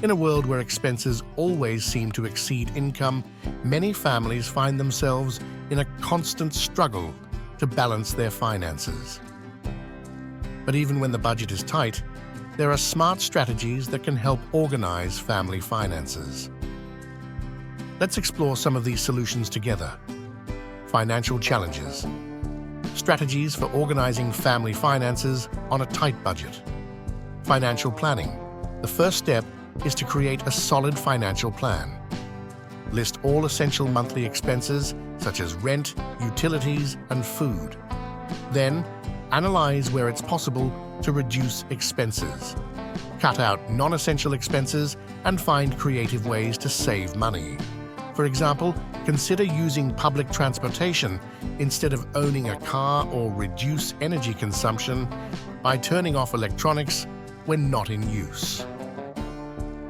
In a world where expenses always seem to exceed income, many families find themselves in a constant struggle to balance their finances. But even when the budget is tight, there are smart strategies that can help organize family finances. Let's explore some of these solutions together. Financial challenges. Strategies for organizing family finances on a tight budget. Financial planning. The first step is to create a solid financial plan. List all essential monthly expenses such as rent, utilities, and food. Then, analyze where it's possible to reduce expenses. Cut out non-essential expenses and find creative ways to save money. For example, consider using public transportation instead of owning a car, or reduce energy consumption by turning off electronics when not in use.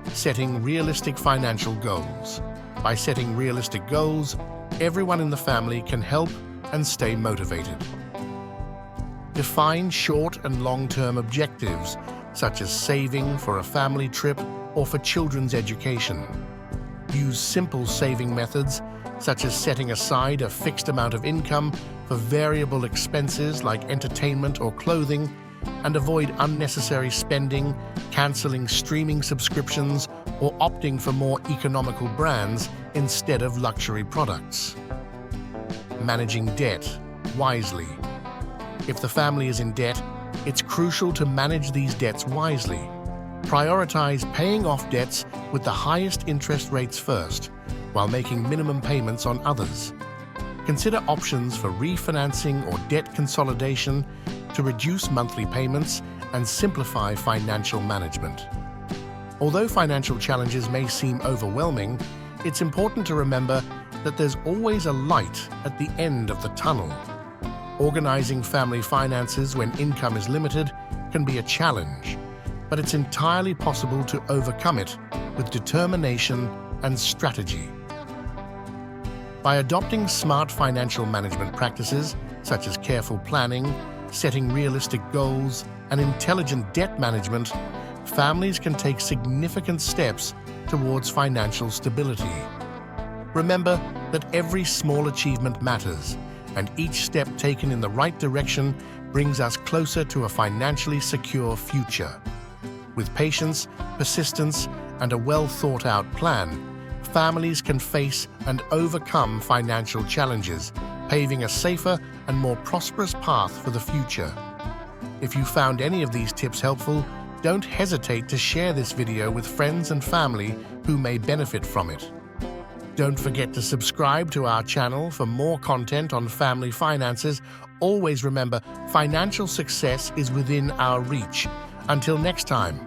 Setting realistic financial goals. By setting realistic goals, everyone in the family can help and stay motivated. Define short and long-term objectives, such as saving for a family trip or for children's education. Use simple saving methods, such as setting aside a fixed amount of income for variable expenses like entertainment or clothing, and avoid unnecessary spending, canceling streaming subscriptions, or opting for more economical brands instead of luxury products. Managing debt wisely. If the family is in debt, it's crucial to manage these debts wisely. Prioritize paying off debts with the highest interest rates first, while making minimum payments on others. Consider options for refinancing or debt consolidation to reduce monthly payments and simplify financial management. Although financial challenges may seem overwhelming, it's important to remember that there's always a light at the end of the tunnel. Organizing family finances when income is limited can be a challenge, but it's entirely possible to overcome it with determination and strategy. By adopting smart financial management practices such as careful planning, setting realistic goals, and intelligent debt management, families can take significant steps towards financial stability. Remember that every small achievement matters, and each step taken in the right direction brings us closer to a financially secure future. With patience, persistence, and a well-thought-out plan, families can face and overcome financial challenges, paving a safer and more prosperous path for the future. If you found any of these tips helpful, don't hesitate to share this video with friends and family who may benefit from it. Don't forget to subscribe to our channel for more content on family finances. Always remember, financial success is within our reach. Until next time.